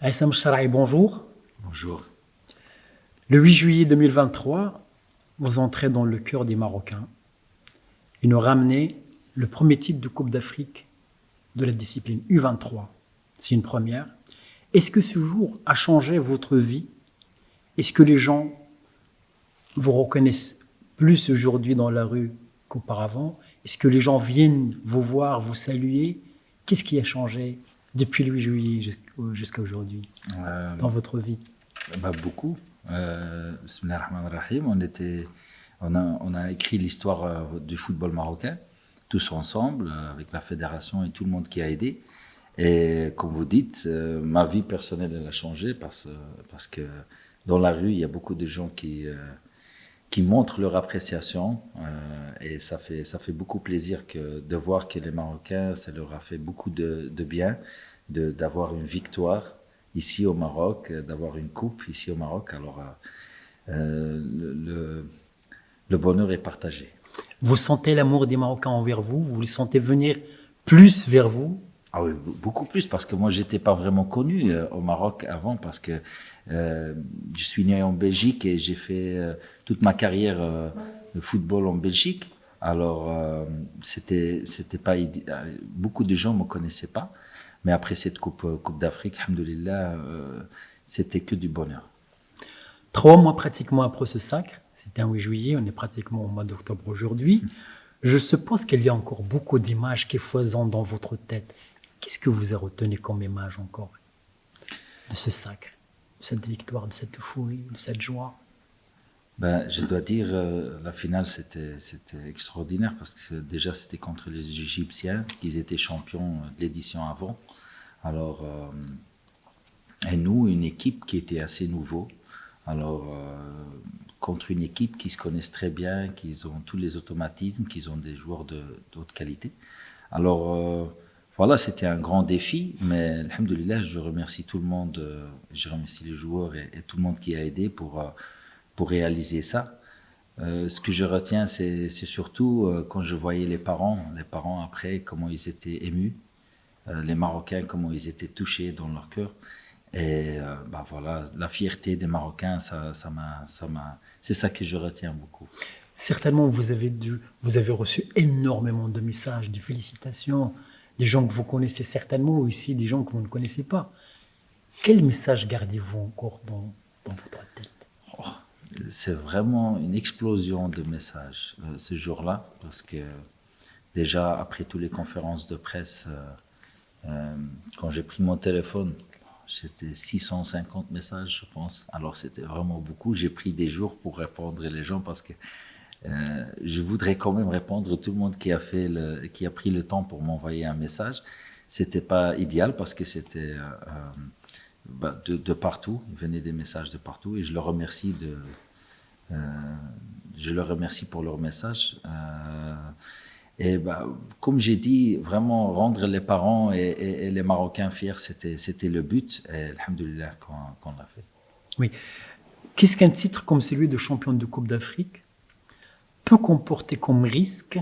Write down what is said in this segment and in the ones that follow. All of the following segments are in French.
Aïssam Charaï, bonjour. Bonjour. Le 8 juillet 2023, vous entrez dans le cœur des Marocains et nous ramenez le premier titre de Coupe d'Afrique de la discipline U23. C'est une première. Est-ce que ce jour a changé votre vie? Est-ce que les gens vous reconnaissent plus aujourd'hui dans la rue qu'auparavant? Est-ce que les gens viennent vous voir, vous saluer? Qu'est-ce qui a changé depuis le 8 juillet jusqu'à aujourd'hui dans votre vie? Beaucoup. Bismillah ar-Rahman ar-Rahim. On a écrit l'histoire du football marocain, tous ensemble, avec la fédération et tout le monde qui a aidé. Et comme vous dites, ma vie personnelle, elle a changé parce que dans la rue, il y a beaucoup de gens qui montrent leur appréciation. Et ça fait beaucoup plaisir de voir que les Marocains, ça leur a fait beaucoup de bien d'avoir une victoire ici au Maroc, d'avoir une coupe ici au Maroc. Alors, le bonheur est partagé. Vous sentez l'amour des Marocains envers vous? Vous les sentez venir plus vers vous? Ah oui, beaucoup plus, parce que moi, j'étais pas vraiment connu au Maroc avant, parce que je suis né en Belgique et j'ai fait toute ma carrière de football en Belgique. Alors, c'était pas beaucoup de gens me connaissaient pas, mais après cette coupe d'Afrique, alhamdoulilah, c'était que du bonheur. 3 mois pratiquement après ce sacre, c'était un 8 juillet, on est pratiquement au mois d'octobre aujourd'hui. Je suppose qu'il y a encore beaucoup d'images qui foisonnent dans votre tête. Qu'est-ce que vous avez retenu comme image encore de ce sacre, de cette victoire, de cette euphorie, de cette joie? Je dois dire, la finale, c'était extraordinaire, parce que déjà, c'était contre les Égyptiens, qui étaient champions de l'édition avant. Alors, et nous, une équipe qui était assez nouveau. Alors, contre une équipe qui se connaissent très bien, qui ont tous les automatismes, qui ont des joueurs de haute qualité. Alors, voilà, c'était un grand défi, mais alhamdoulilah, je remercie tout le monde, je remercie les joueurs et tout le monde qui a aidé pour réaliser ça. Ce que je retiens, c'est surtout quand je voyais les parents après, comment ils étaient émus, les Marocains, comment ils étaient touchés dans leur cœur. Et voilà, la fierté des Marocains, c'est ça que je retiens beaucoup. Certainement, vous avez reçu énormément de messages, de félicitations, des gens que vous connaissez certainement, ou ici des gens que vous ne connaissez pas. Quel message gardez-vous encore dans votre tête? C'est vraiment une explosion de messages ce jour-là, parce que déjà, après toutes les conférences de presse, quand j'ai pris mon téléphone, c'était 650 messages, je pense. Alors, c'était vraiment beaucoup. J'ai pris des jours pour répondre les gens, parce que je voudrais quand même répondre à tout le monde qui a pris le temps pour m'envoyer un message. C'était pas idéal, parce que c'était de partout. Il venait des messages de partout, et je leur remercie pour leur message. Et comme j'ai dit, vraiment rendre les parents et les Marocains fiers, c'était le but. Et alhamdoulilah qu'on l'a fait. Oui. Qu'est-ce qu'un titre comme celui de champion de Coupe d'Afrique peut comporter comme risque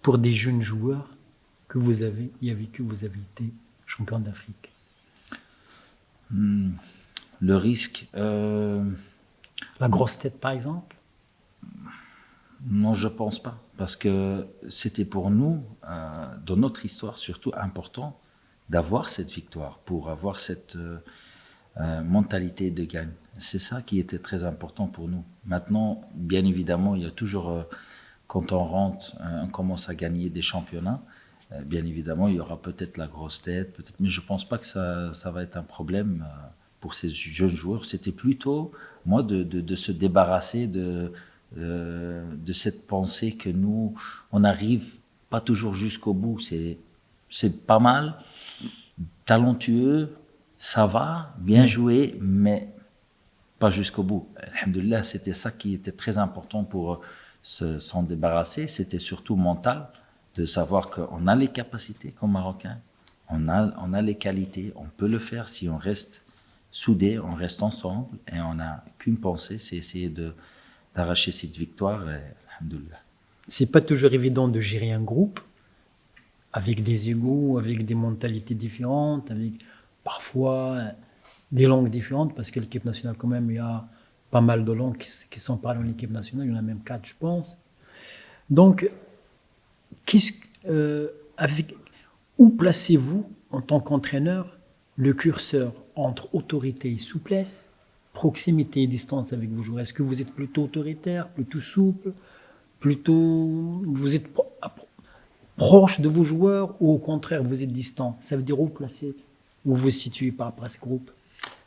pour des jeunes joueurs que vous avez été champion d'Afrique? Le risque... La grosse tête, par exemple? Non, je pense pas. Parce que c'était pour nous, dans notre histoire, surtout important d'avoir cette victoire, pour avoir cette mentalité de gagne. C'est ça qui était très important pour nous. Maintenant, bien évidemment, il y a toujours, quand on rentre, on commence à gagner des championnats. Bien évidemment, il y aura peut-être la grosse tête, mais je pense pas que ça va être un problème pour ces jeunes joueurs. C'était plutôt, moi, de se débarrasser de cette pensée que nous, on n'arrive pas toujours jusqu'au bout. C'est pas mal, talentueux, ça va, bien joué, mais pas jusqu'au bout. Alhamdoulilah, c'était ça qui était très important pour s'en débarrasser. C'était surtout mental, de savoir qu'on a les capacités comme Marocains, on a les qualités, on peut le faire si on reste soudés, on reste ensemble, et on n'a qu'une pensée, c'est essayer d'arracher cette victoire. Et alhamdoulilah. C'est pas toujours évident de gérer un groupe avec des égos, avec des mentalités différentes, avec parfois des langues différentes, parce que l'équipe nationale, quand même, il y a pas mal de langues qui sont parlées en équipe nationale. Il y en a même 4, je pense. Donc, qu'est-ce- avec, où placez-vous, en tant qu'entraîneur, le curseur entre autorité et souplesse, proximité et distance avec vos joueurs? Est-ce que vous êtes plutôt autoritaire, plutôt souple, plutôt vous êtes proche de vos joueurs, ou au contraire vous êtes distant? Ça veut dire où placer, où vous vous situez par rapport à ce groupe?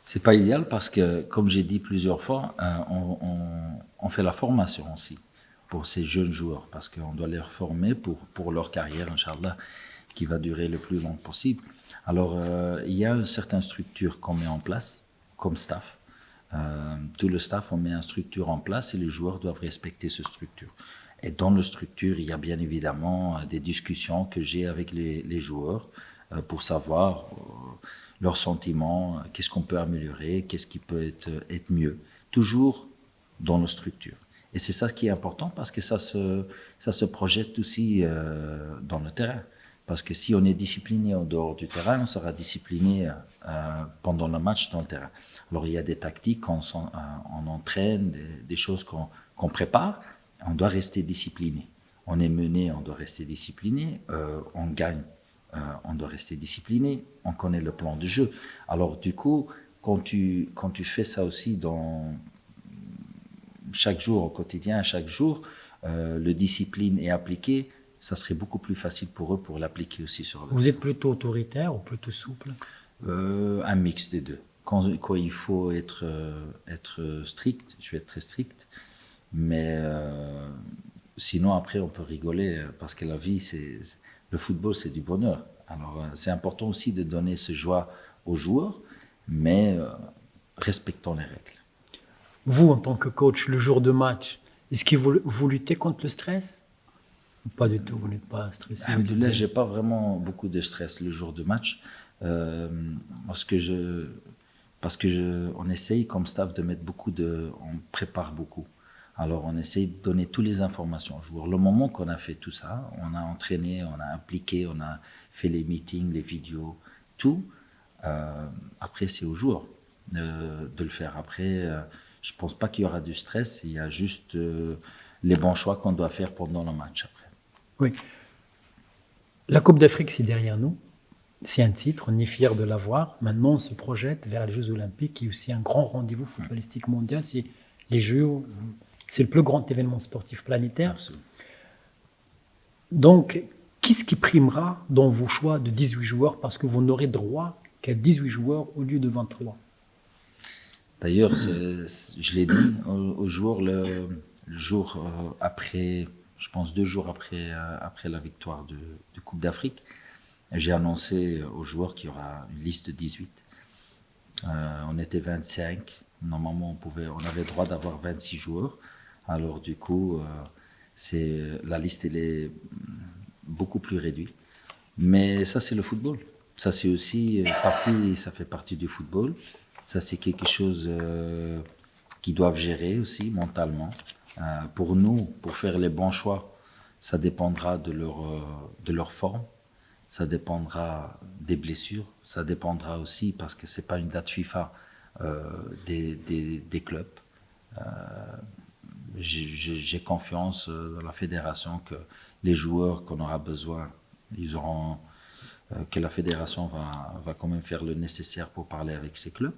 C'est pas idéal parce que, comme j'ai dit plusieurs fois, on fait la formation aussi pour ces jeunes joueurs parce qu'on doit les former pour leur carrière, Inch'Allah, qui va durer le plus long possible. Alors, il y a une certaine structure qu'on met en place comme staff. Tout le staff, on met une structure en place et les joueurs doivent respecter cette structure. Et dans la structure, il y a bien évidemment des discussions que j'ai avec les joueurs pour savoir leurs sentiments, qu'est-ce qu'on peut améliorer, qu'est-ce qui peut être mieux. Toujours dans la structure. Et c'est ça qui est important parce que ça se projette aussi dans le terrain. Parce que si on est discipliné en dehors du terrain, on sera discipliné pendant le match dans le terrain. Alors il y a des tactiques, on entraîne, des choses qu'on prépare. On doit rester discipliné. On est mené, on doit rester discipliné. On gagne, on doit rester discipliné. On connaît le plan de jeu. Alors du coup, quand tu fais ça aussi dans chaque jour, au quotidien, chaque jour, le discipline est appliqué, ça serait beaucoup plus facile pour eux pour l'appliquer aussi sur le. Vous êtes plutôt autoritaire ou plutôt souple? Un mix des deux. Quand il faut être strict, je vais être très strict. Mais sinon, après, on peut rigoler parce que la vie, le football, c'est du bonheur. Alors, c'est important aussi de donner ce joie aux joueurs, mais respectons les règles. Vous, en tant que coach, le jour de match, est-ce que vous luttez contre le stress? Pas du tout, vous n'êtes pas stressé. Alhamdoulilah, j'ai pas vraiment beaucoup de stress le jour de match parce que on essaye comme staff de mettre on prépare beaucoup. Alors on essaye de donner toutes les informations aux joueurs. Le moment qu'on a fait tout ça, on a entraîné, on a appliqué, on a fait les meetings, les vidéos, tout. Après c'est aux joueurs de le faire. Après, je pense pas qu'il y aura du stress. Il y a juste les bons choix qu'on doit faire pendant le match après. Oui. La Coupe d'Afrique, c'est derrière nous. C'est un titre, on est fiers de l'avoir. Maintenant, on se projette vers les Jeux Olympiques, qui est aussi un grand rendez-vous footballistique mondial. C'est les Jeux, c'est le plus grand événement sportif planétaire. Absolument. Donc, qu'est-ce qui primera dans vos choix de 18 joueurs? Parce que vous n'aurez droit qu'à 18 joueurs au lieu de 23. D'ailleurs, je l'ai dit aux joueurs le jour après, je pense 2 jours après la victoire de Coupe d'Afrique, j'ai annoncé aux joueurs qu'il y aura une liste de 18. On était 25. Normalement, on avait le droit d'avoir 26 joueurs. Alors du coup, la liste elle est beaucoup plus réduite. Mais ça, c'est le football. Ça, c'est aussi ça fait partie du football. Ça, c'est quelque chose qu'ils doivent gérer aussi mentalement. Pour nous, pour faire les bons choix, ça dépendra de leur forme. Ça dépendra des blessures. Ça dépendra aussi, parce que ce n'est pas une date FIFA, des clubs. J'ai confiance dans la fédération que les joueurs qu'on aura besoin, que la fédération va quand même faire le nécessaire pour parler avec ces clubs.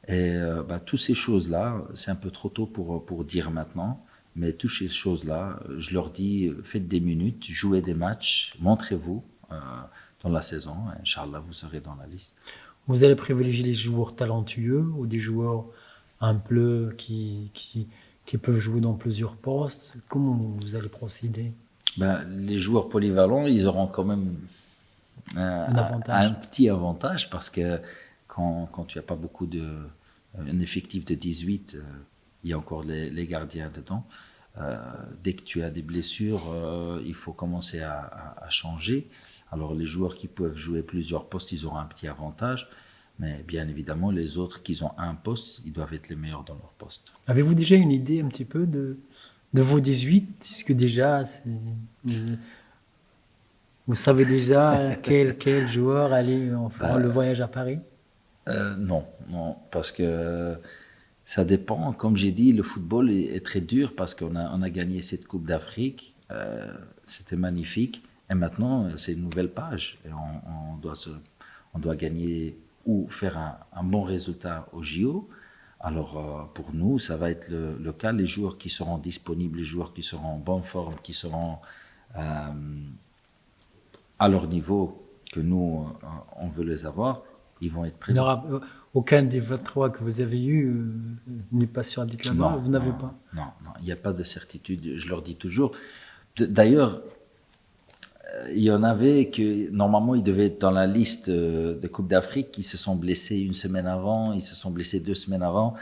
Et toutes ces choses-là, c'est un peu trop tôt pour dire maintenant, mais toutes ces choses-là, je leur dis, faites des minutes, jouez des matchs, montrez-vous dans la saison. Inch'Allah, vous serez dans la liste. Vous allez privilégier les joueurs talentueux ou des joueurs un peu qui peuvent jouer dans plusieurs postes? Comment vous allez procéder? Les joueurs polyvalents, ils auront quand même un petit avantage parce que quand tu n'as pas beaucoup un effectif de 18, il y a encore les gardiens dedans. Dès que tu as des blessures, il faut commencer à changer. Alors les joueurs qui peuvent jouer plusieurs postes, ils auront un petit avantage. Mais bien évidemment, les autres qui ont un poste, ils doivent être les meilleurs dans leur poste. Avez-vous déjà une idée un petit peu de vos 18? Est-ce que déjà, vous savez déjà quel joueur allait faire le voyage à Paris? Non, non, parce que ça dépend. Comme j'ai dit, le football est très dur parce on a gagné cette Coupe d'Afrique. C'était magnifique. Et maintenant, c'est une nouvelle page. Et on doit gagner ou faire un bon résultat au JO. Alors, pour nous, ça va être le cas. Les joueurs qui seront disponibles, les joueurs qui seront en bonne forme, qui seront à leur niveau que nous, on veut les avoir, ils vont être Il n'y présents. aura aucun des 23 que vous avez eu n'est pas sûr d'être là-bas. Vous n'avez pas. Non, non, il n'y a pas de certitude. Je leur dis toujours. D'ailleurs, il y en avait que normalement ils devaient être dans la liste de Coupe d'Afrique qui se sont blessés une semaine avant, ils se sont blessés 2 semaines avant.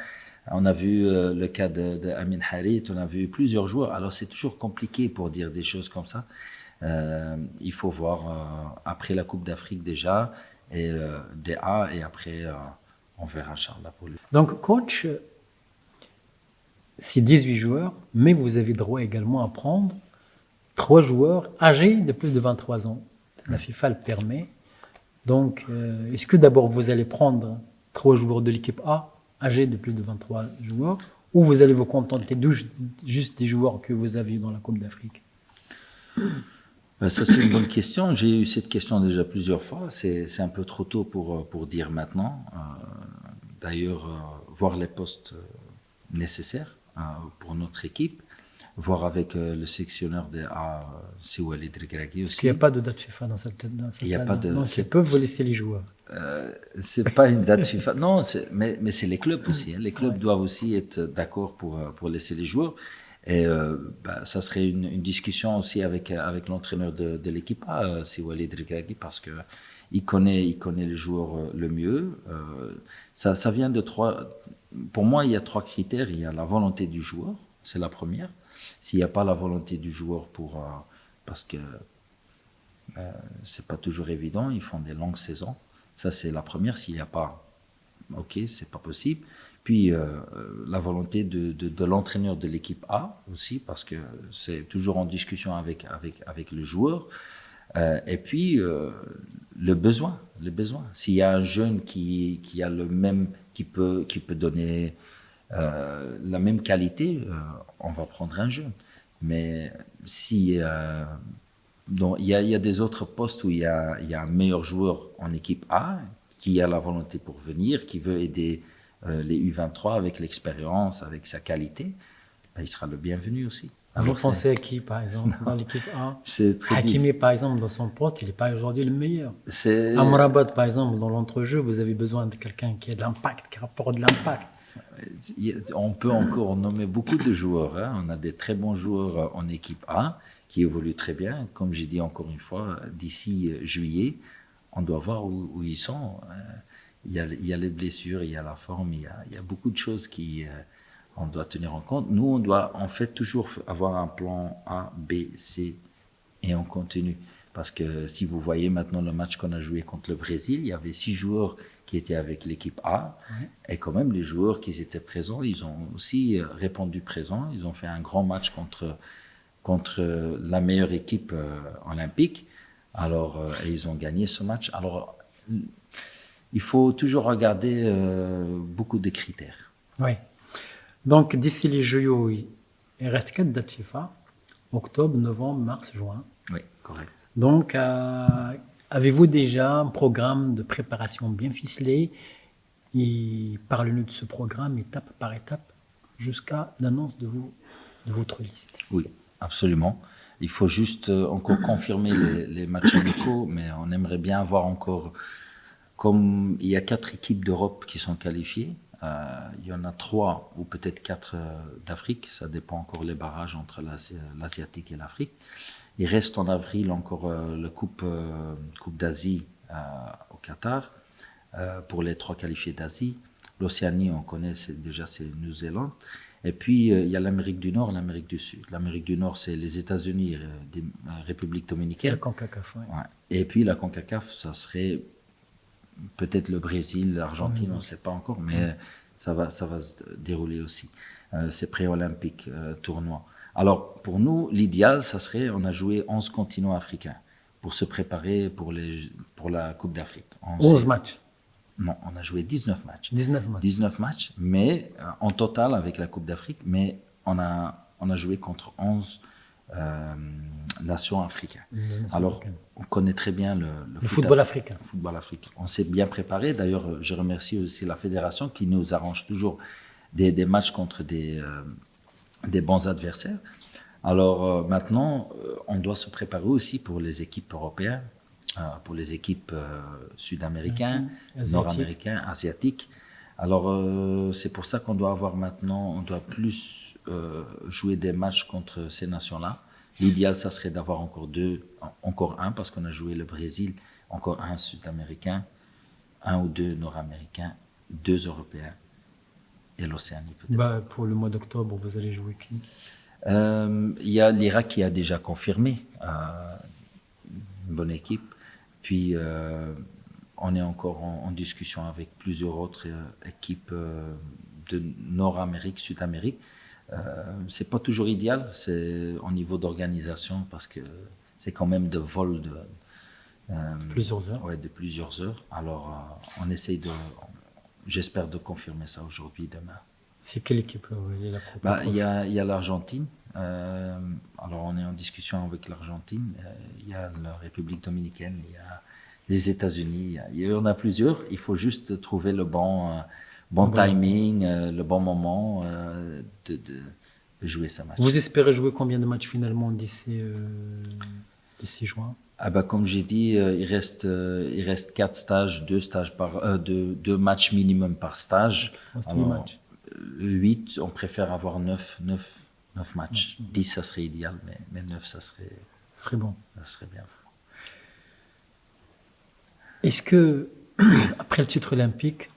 On a vu le cas de Amin Harit, on a vu plusieurs joueurs. Alors c'est toujours compliqué pour dire des choses comme ça. Il faut voir après la Coupe d'Afrique déjà et des A et après on verra Inch'Allah pour lui. Donc, coach, c'est 18 joueurs, mais vous avez droit également à prendre 3 joueurs âgés de plus de 23 ans. La FIFA le permet. Donc, est-ce que d'abord vous allez prendre 3 joueurs de l'équipe A âgés de plus de 23 joueurs ou vous allez vous contenter juste des joueurs que vous aviez dans la Coupe d'Afrique? Ça, c'est une bonne question. J'ai eu cette question déjà plusieurs fois. C'est un peu trop tôt pour dire maintenant. D'ailleurs, voir les postes nécessaires pour notre équipe, voir avec le sectionneur des A, c'est Walid Regragui aussi. Parce qu'il n'y a pas de date FIFA dans cette Il n'y a pas de. Non, ils peuvent vous laisser les joueurs. C'est pas une date FIFA. Non, mais c'est les clubs aussi. Hein. Les clubs doivent aussi être d'accord pour laisser les joueurs. Et ça serait une discussion aussi avec l'entraîneur de l'équipe A, c'est Walid Regragui, parce que il connaît les joueurs le mieux. Ça vient de pour moi, il y a 3 critères. Il y a la volonté du joueur, c'est la première. S'il n'y a pas la volonté du joueur parce que c'est pas toujours évident, ils font des longues saisons. Ça, c'est la première. S'il n'y a pas, ok, c'est pas possible. Puis la volonté de l'entraîneur de l'équipe A aussi, parce que c'est toujours en discussion avec le joueur. Et puis le besoin. S'il y a un jeune qui a le même, qui peut donner la même qualité, on va prendre un jeune. Mais si donc, il y a des autres postes où il y a un meilleur joueur en équipe A qui a la volonté pour venir, qui veut aider les U23 avec l'expérience, avec sa qualité, ben, il sera le bienvenu aussi. Vous pensez à qui, par exemple, dans l'équipe A? C'est très Hakimi, par exemple, dans son poste, il n'est pas aujourd'hui le meilleur. C'est Amrabat, par exemple, dans l'entrejeu, vous avez besoin de quelqu'un qui a de l'impact, qui rapporte de l'impact. On peut encore nommer beaucoup de joueurs. Hein. On a des très bons joueurs en équipe A qui évoluent très bien. Comme j'ai dit encore une fois, d'ici juillet, on doit voir où ils sont. Il y a les blessures, il y a la forme, il y a beaucoup de choses on doit tenir en compte. Nous, on doit en fait toujours avoir un plan A, B, C et on continue. Parce que si vous voyez maintenant le match qu'on a joué contre le Brésil, il y avait 6 joueurs qui étaient avec l'équipe A. Ouais. Et quand même, les joueurs qui étaient présents, ils ont aussi répondu présent. Ils ont fait un grand match contre la meilleure équipe olympique. Alors, et ils ont gagné ce match. Alors, il faut toujours regarder beaucoup de critères. Oui. Donc, d'ici les Jeux, il reste 4 dates FIFA. Octobre, novembre, mars, juin. Oui, correct. Donc, avez-vous déjà un programme de préparation bien ficelé? Et parlez-nous de ce programme étape par étape jusqu'à l'annonce de votre liste. Oui, absolument. Il faut juste encore confirmer les matchs amicaux, mais on aimerait bien avoir encore, comme il y a 4 équipes d'Europe qui sont qualifiées, il y en a 3 ou peut-être 4 d'Afrique, ça dépend encore les barrages entre l'Asiatique et l'Afrique. Il reste en avril encore la Coupe d'Asie au Qatar pour les 3 qualifiés d'Asie. L'Océanie, on connaît déjà, c'est Nouvelle-Zélande. Et puis, il y a l'Amérique du Nord et l'Amérique du Sud. L'Amérique du Nord, c'est les États-Unis et la République dominicaine. La CONCACAF, oui. Ouais. Et puis, la CONCACAF, ça serait peut-être le Brésil, l'Argentine, on ne sait pas encore, mais ça va se dérouler aussi. C'est pré-olympique, tournoi. Alors, pour nous, l'idéal, ça serait, on a joué 11 continents africains pour se préparer pour la Coupe d'Afrique. 11 matchs. Non, on a joué 19 matchs. 19 matchs. 19 matchs, mais en total avec la Coupe d'Afrique, mais on a joué contre 11 nations africaines. Alors, on connaît très bien le football africain. Football africain. On s'est bien préparé. D'ailleurs, je remercie aussi la fédération qui nous arrange toujours des matchs contre des bons adversaires. Alors maintenant, on doit se préparer aussi pour les équipes européennes, pour les équipes sud-américaines, nord-américaines, asiatiques. Alors c'est pour ça qu'on doit avoir maintenant, on doit plus jouer des matchs contre ces nations-là. L'idéal, ça serait d'avoir encore un, parce qu'on a joué le Brésil, encore un sud-américain, un ou deux nord-américains, 2 européens et l'Océanie peut-être. Pour le mois d'octobre, vous allez jouer qui? Il y a l'Irak qui a déjà confirmé une bonne équipe. Puis on est encore en discussion avec plusieurs autres équipes de Nord-Amérique, Sud-Amérique. C'est pas toujours idéal, c'est au niveau d'organisation parce que c'est quand même de vols de plusieurs heures. Ouais, de plusieurs heures. Alors on essaye j'espère de confirmer ça aujourd'hui, demain. C'est quelle équipe il y a l'Argentine. Alors on est en discussion avec l'Argentine. Il y a la République dominicaine. Il y a les États-Unis. Il y en a plusieurs. Il faut juste trouver le bon timing, le bon moment de jouer ce match. Vous espérez jouer combien de matchs finalement d'ici juin? Comme j'ai dit, il reste 4 stages, 2 matchs minimum par stage. 8, on préfère avoir 9 matchs. 10, ça serait idéal, mais 9, ça serait bon. Ça serait bien. Est-ce que, après le titre olympique,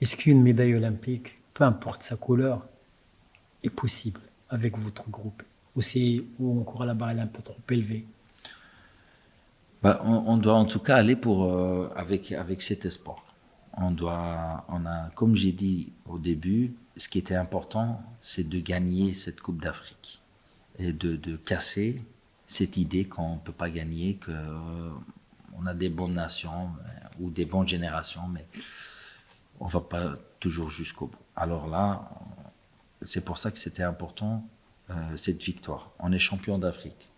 est-ce qu'une médaille olympique, peu importe sa couleur, est possible avec votre groupe? Ou encore la barre est un peu trop élevée? On doit en tout cas aller avec cet espoir. Comme j'ai dit au début, ce qui était important, c'est de gagner cette Coupe d'Afrique et de casser cette idée qu'on ne peut pas gagner, qu'on a des bonnes nations ou des bonnes générations, mais on ne va pas toujours jusqu'au bout. Alors là, c'est pour ça que c'était important, cette victoire. On est champion d'Afrique.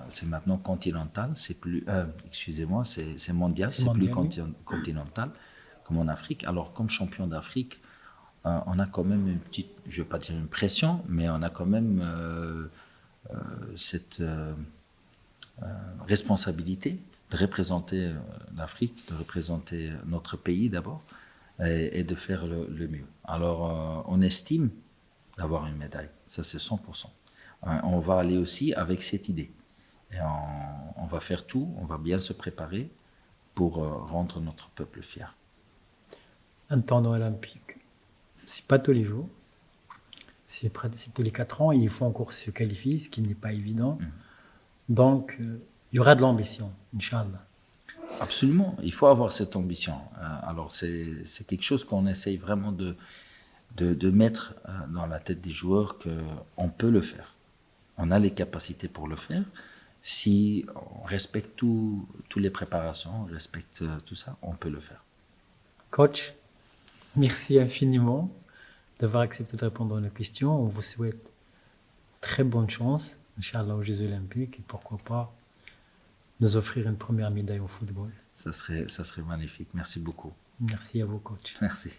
C'est maintenant continental, c'est plus, c'est mondial, c'est plus continental comme en Afrique. Alors comme champion d'Afrique, on a quand même une petite, je vais pas dire une pression, mais on a quand même cette responsabilité de représenter l'Afrique, de représenter notre pays d'abord, et de faire le mieux. Alors on estime d'avoir une médaille, ça c'est 100%. On va aller aussi avec cette idée. Et on va faire tout, on va bien se préparer pour rendre notre peuple fier. Un tournoi olympique, c'est pas tous les jours, c'est tous les 4 ans, et il faut encore se qualifier, ce qui n'est pas évident. Donc, il y aura de l'ambition, Inch'Allah. Absolument, il faut avoir cette ambition. Alors, c'est quelque chose qu'on essaye vraiment de mettre dans la tête des joueurs qu'on peut le faire. On a les capacités pour le faire. Si on respecte toutes les préparations, on respecte tout ça, on peut le faire. Coach, merci infiniment d'avoir accepté de répondre à nos questions. On vous souhaite très bonne chance, Inch'Allah, aux Jeux Olympiques, et pourquoi pas nous offrir une première médaille au football. Ça serait magnifique. Merci beaucoup. Merci à vous, coach. Merci.